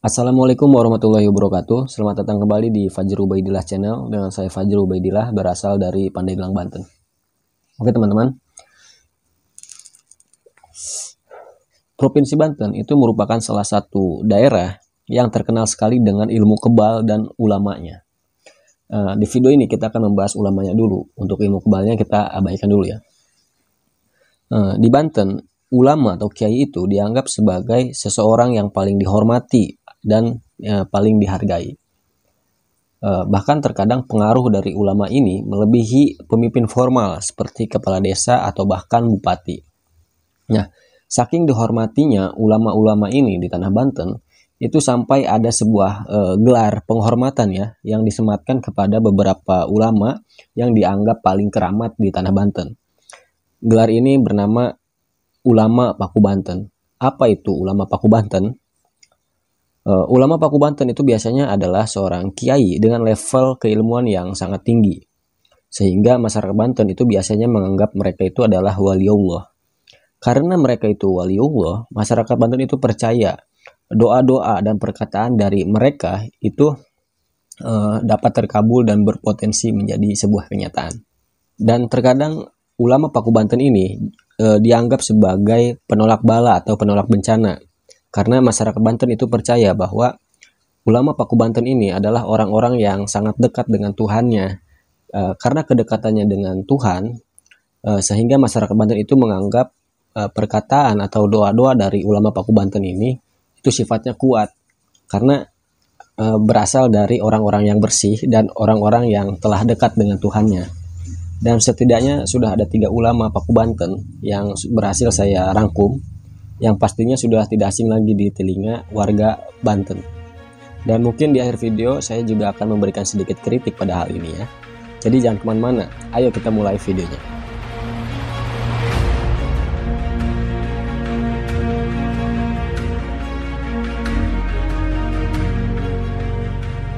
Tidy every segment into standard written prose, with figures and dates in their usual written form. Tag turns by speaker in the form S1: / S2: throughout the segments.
S1: Assalamualaikum warahmatullahi wabarakatuh. Selamat datang kembali di Fajr Ubaidillah Channel dengan saya Fajr Ubaidillah berasal dari Pandeglang, Banten. Oke teman-teman, Provinsi Banten itu merupakan salah satu daerah yang terkenal sekali dengan ilmu kebal dan ulamanya. Di video ini kita akan membahas ulamanya dulu. Untuk ilmu kebalnya kita abaikan dulu ya. Di Banten, ulama atau kiai itu dianggap sebagai seseorang yang paling dihormati dan paling dihargai. Bahkan terkadang pengaruh dari ulama ini melebihi pemimpin formal seperti kepala desa atau bahkan bupati. Nah, saking dihormatinya ulama-ulama ini di tanah Banten, itu sampai ada sebuah gelar penghormatan ya yang disematkan kepada beberapa ulama yang dianggap paling keramat di tanah Banten. Gelar ini bernama Ulama Paku Banten. Apa itu Ulama Paku Banten? Ulama Paku Banten itu biasanya adalah seorang kiai dengan level keilmuan yang sangat tinggi. Sehingga masyarakat Banten itu biasanya menganggap mereka itu adalah waliullah. Karena mereka itu waliullah, masyarakat Banten itu percaya doa-doa dan perkataan dari mereka itu dapat terkabul dan berpotensi menjadi sebuah kenyataan. Dan terkadang ulama Paku Banten ini dianggap sebagai penolak bala atau penolak bencana. Karena masyarakat Banten itu percaya bahwa ulama Paku Banten ini adalah orang-orang yang sangat dekat dengan Tuhannya. Karena kedekatannya dengan Tuhan, sehingga masyarakat Banten itu menganggap perkataan atau doa-doa dari ulama Paku Banten ini itu sifatnya kuat. Karena berasal dari orang-orang yang bersih dan orang-orang yang telah dekat dengan Tuhannya. Dan setidaknya sudah ada 3 ulama Paku Banten yang berhasil saya rangkum, yang pastinya sudah tidak asing lagi di telinga warga Banten. Dan mungkin di akhir video saya juga akan memberikan sedikit kritik pada hal ini ya. Jadi jangan kemana-mana, ayo kita mulai videonya.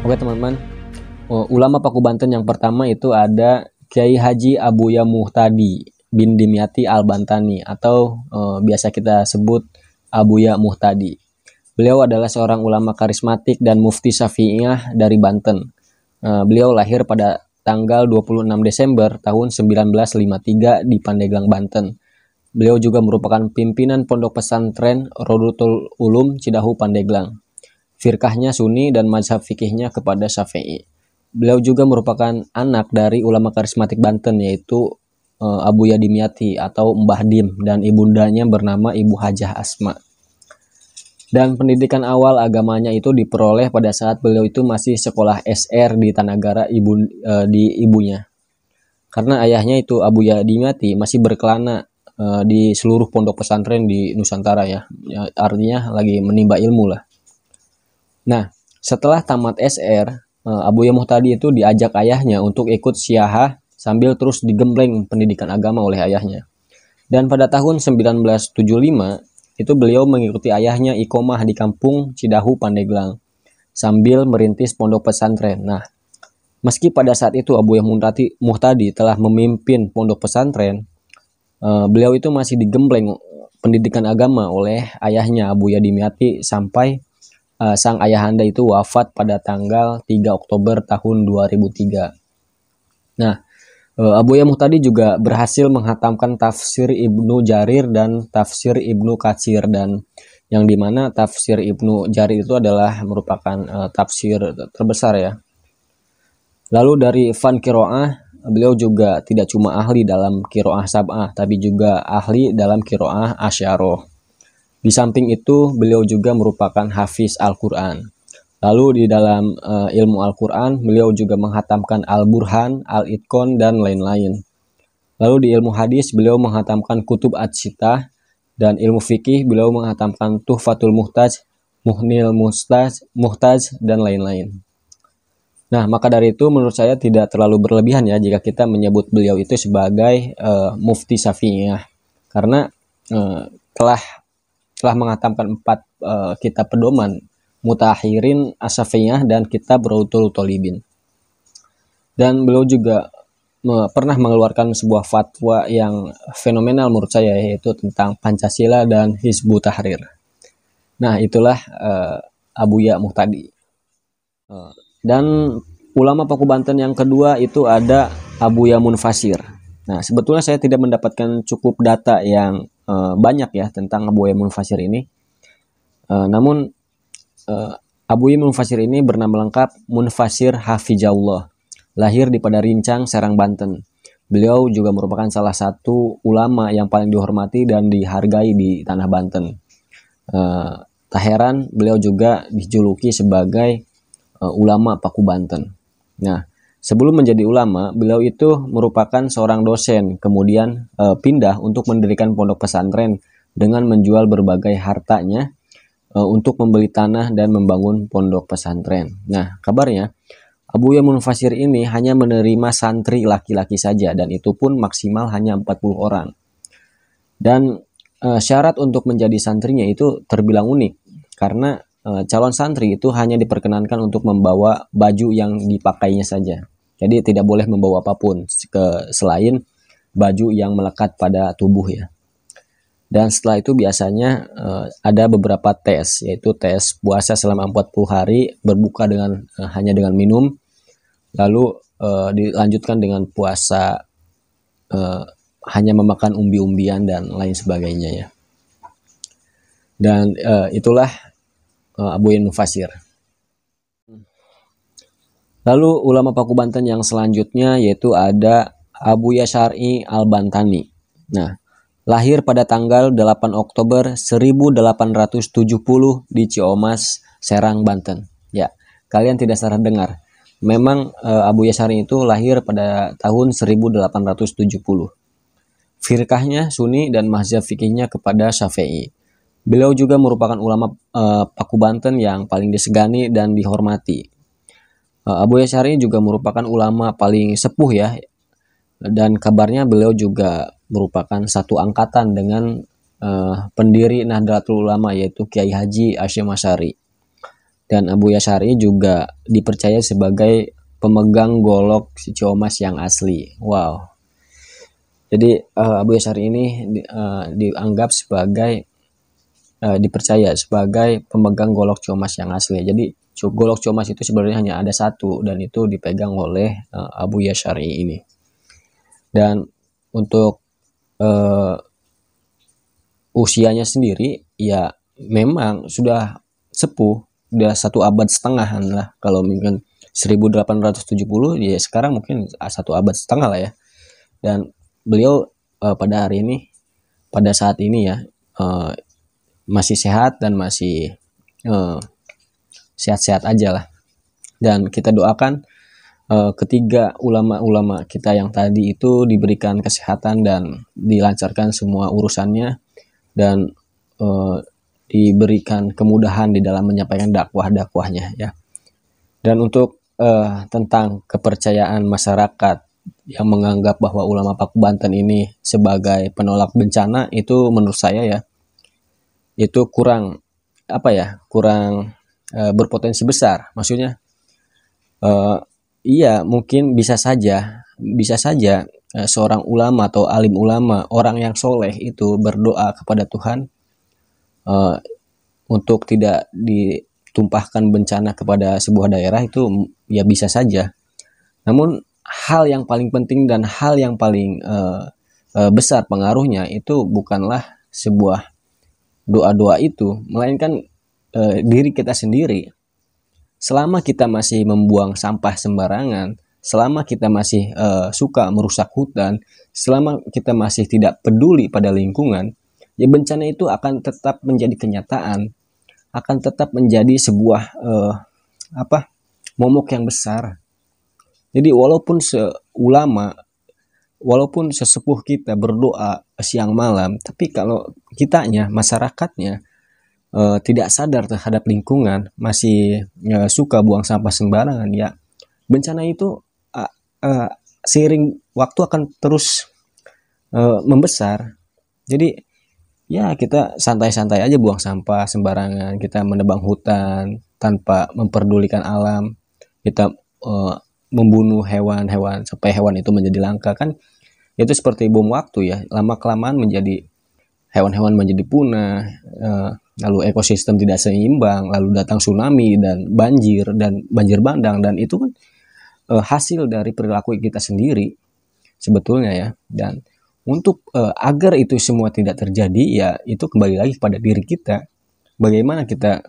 S1: Oke teman-teman, ulama Paku Banten yang pertama itu ada Kiai Haji Abuya Muhtadi bin Dimyati Al-Bantani atau biasa kita sebut Abuya Muhtadi. Beliau adalah seorang ulama karismatik dan mufti Syafi'iyah dari Banten. Beliau lahir pada tanggal 26 Desember tahun 1953 di Pandeglang, Banten. Beliau juga merupakan pimpinan pondok pesantren Rodotul Ulum Cidahu Pandeglang. Firkahnya Sunni dan mazhab fikihnya kepada Syafi'i. Beliau juga merupakan anak dari ulama karismatik Banten yaitu Abuya Dimyati atau Mbah Dim dan ibundanya bernama Ibu Hajah Asma. Dan pendidikan awal agamanya itu diperoleh pada saat beliau itu masih sekolah SR di Tanagara di ibunya. Karena ayahnya itu Abuya Dimyati masih berkelana di seluruh pondok pesantren di Nusantara ya. Artinya lagi menimba ilmu lah. Nah, setelah tamat SR, Abuya Muhtadi itu diajak ayahnya untuk ikut syiahah sambil terus digembleng pendidikan agama oleh ayahnya. Dan pada tahun 1975 itu beliau mengikuti ayahnya iqomah di kampung Cidahu Pandeglang sambil merintis pondok pesantren. Nah, meski pada saat itu Abuya Muhtadi telah memimpin pondok pesantren, beliau itu masih digembleng pendidikan agama oleh ayahnya Abuya Dimyati sampai sang ayahanda itu wafat pada tanggal 3 Oktober tahun 2003. Nah, Abuya Muhtadi juga berhasil menghatamkan tafsir Ibnu Jarir dan tafsir Ibnu Katsir, dan yang dimana tafsir Ibnu Jarir itu adalah merupakan tafsir terbesar ya. Lalu dari fan qiraah, beliau juga tidak cuma ahli dalam qiraah sab'ah, tapi juga ahli dalam qiraah asy'ariyah. Di samping itu, beliau juga merupakan hafiz Al-Quran. Lalu di dalam ilmu Al-Quran, beliau juga menghatamkan Al-Burhan, Al-Itqan, dan lain-lain. Lalu di ilmu hadis, beliau menghatamkan Kutub Ad-Sittah, dan ilmu fikih, beliau menghatamkan Tuhfatul Muhtaj, Muhnil Muhtaj, dan lain-lain. Nah, maka dari itu menurut saya tidak terlalu berlebihan ya jika kita menyebut beliau itu sebagai mufti Syafi'iyah. Karena telah menghatamkan 4 kitab pedoman, Mutaakhirin, As-Syafi'iyah, dan kitab Rawdatul Thalibin. Dan beliau juga pernah mengeluarkan sebuah fatwa yang fenomenal menurut saya, yaitu tentang Pancasila dan Hizbut Tahrir. Nah, itulah Abuya Muhtadi. Dan ulama Paku Banten yang kedua itu ada Abuya Munfasir. Nah, sebetulnya saya tidak mendapatkan cukup data yang banyak ya tentang Abuya Munfasir ini. Namun Abuya Munfasir ini bernama lengkap Munfasir Hafizahullah. Lahir di Padarincang, Serang, Banten. Beliau juga merupakan salah satu ulama yang paling dihormati dan dihargai di tanah Banten. Tak heran beliau juga dijuluki sebagai ulama Paku Banten. Nah, sebelum menjadi ulama, beliau itu merupakan seorang dosen, kemudian pindah untuk mendirikan pondok pesantren dengan menjual berbagai hartanya untuk membeli tanah dan membangun pondok pesantren. Nah, kabarnya Abuya Munfasir ini hanya menerima santri laki-laki saja, dan itu pun maksimal hanya 40 orang. Dan syarat untuk menjadi santrinya itu terbilang unik, karena calon santri itu hanya diperkenankan untuk membawa baju yang dipakainya saja. Jadi tidak boleh membawa apapun selain baju yang melekat pada tubuh ya. Dan setelah itu biasanya ada beberapa tes, yaitu tes puasa selama 40 hari, berbuka dengan hanya dengan minum, lalu dilanjutkan dengan puasa hanya memakan umbi-umbian dan lain sebagainya ya. Dan itulah Abuya Munfasir. Lalu ulama Paku Banten yang selanjutnya yaitu ada Abuya Syar'i Al-Bantani. Nah, lahir pada tanggal 8 Oktober 1870 di Ciomas, Serang, Banten. Ya, kalian tidak salah dengar. Memang Abuya Syar'i itu lahir pada tahun 1870. Firkahnya Sunni dan mazhab fikihnya kepada Syafi'i. Beliau juga merupakan ulama Paku Banten yang paling disegani dan dihormati. Abuya Syar'i juga merupakan ulama paling sepuh ya. Dan kabarnya beliau juga merupakan satu angkatan dengan pendiri Nahdlatul Ulama yaitu Kiai Haji Hashim Asy'ari. Dan Abuya Syar'i juga dipercaya sebagai pemegang golok Ciomas yang asli. Wow. Jadi Abuya Syar'i ini dianggap sebagai dipercaya sebagai pemegang golok Ciomas yang asli. Jadi golok Ciomas itu sebenarnya hanya ada satu, dan itu dipegang oleh Abuya Syar'i ini. Dan untuk usianya sendiri ya memang sudah sepuh, udah 1,5 abad lah. Kalau mungkin 1870 ya sekarang mungkin 1,5 abad lah ya. Dan beliau pada hari ini, pada saat ini ya masih sehat dan masih sehat-sehat aja lah. Dan kita doakan ketiga ulama-ulama kita yang tadi itu diberikan kesehatan dan dilancarkan semua urusannya, dan diberikan kemudahan di dalam menyampaikan dakwah-dakwahnya ya. Dan untuk tentang kepercayaan masyarakat yang menganggap bahwa ulama Paku Banten ini sebagai penolak bencana, itu menurut saya ya itu kurang berpotensi besar. Maksudnya iya mungkin bisa saja seorang ulama atau alim ulama, orang yang soleh itu berdoa kepada Tuhan untuk tidak ditumpahkan bencana kepada sebuah daerah, itu ya bisa saja. Namun hal yang paling penting dan hal yang paling besar pengaruhnya itu bukanlah sebuah doa-doa itu, melainkan diri kita sendiri. Selama kita masih membuang sampah sembarangan, selama kita masih suka merusak hutan, selama kita masih tidak peduli pada lingkungan, ya bencana itu akan tetap menjadi kenyataan, akan tetap menjadi sebuah momok yang besar. Jadi walaupun walaupun sesepuh kita berdoa siang malam, tapi kalau kitanya, masyarakatnya tidak sadar terhadap lingkungan, masih suka buang sampah sembarangan, ya bencana itu seiring waktu akan terus membesar. Jadi ya kita santai-santai aja buang sampah sembarangan, kita menebang hutan tanpa memperdulikan alam, kita membunuh hewan-hewan sampai hewan itu menjadi langka, kan itu seperti bom waktu ya, lama kelamaan menjadi hewan-hewan menjadi punah, lalu ekosistem tidak seimbang, lalu datang tsunami dan banjir bandang, dan itu kan hasil dari perilaku kita sendiri sebetulnya ya. Dan untuk agar itu semua tidak terjadi, ya itu kembali lagi kepada diri kita. Bagaimana kita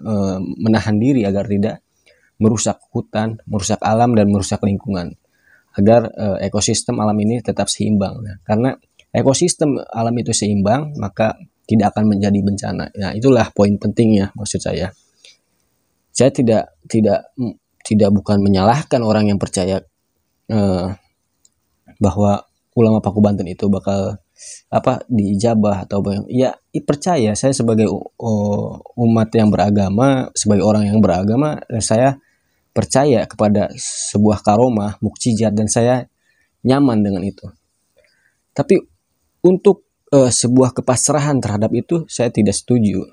S1: menahan diri agar tidak merusak hutan, merusak alam, dan merusak lingkungan, agar ekosistem alam ini tetap seimbang. Nah, karena ekosistem alam itu seimbang, maka tidak akan menjadi bencana. Nah, itulah poin pentingnya maksud saya. Saya tidak bukan menyalahkan orang yang percaya bahwa ulama Paku Banten itu bakal diijabah atau ya percaya. Saya sebagai umat yang beragama, sebagai orang yang beragama, saya percaya kepada sebuah karomah, mukjizat, dan saya nyaman dengan itu. Tapi untuk sebuah kepasrahan terhadap itu saya tidak setuju,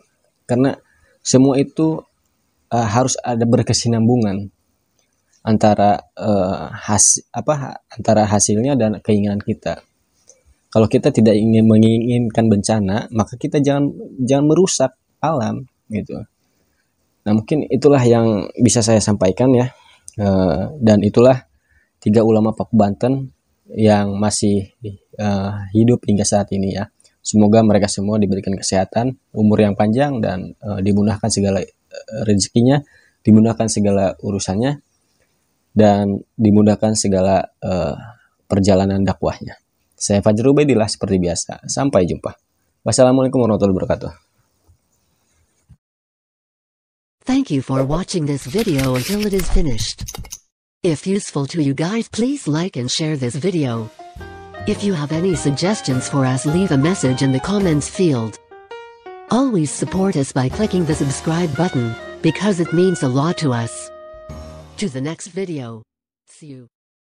S1: karena semua itu harus ada berkesinambungan antara antara hasilnya dan keinginan kita. Kalau kita tidak menginginkan bencana, maka kita jangan merusak alam gitu. Nah, mungkin itulah yang bisa saya sampaikan ya. Dan itulah 3 ulama Paku Banten yang masih hidup hingga saat ini ya. Semoga mereka semua diberikan kesehatan, umur yang panjang, dan dimudahkan segala rezekinya, dimudahkan segala urusannya, dan dimudahkan segala perjalanan dakwahnya. Saya Fajrul Ubaidillah seperti biasa. Sampai jumpa. Wassalamualaikum warahmatullahi wabarakatuh.
S2: Thank you for watching this video until it is finished. If useful to you guys, please like and share this video. If you have any suggestions for us, leave a message in the comments field. Always support us by clicking the subscribe button, because it means a lot to us. To the next video. See you.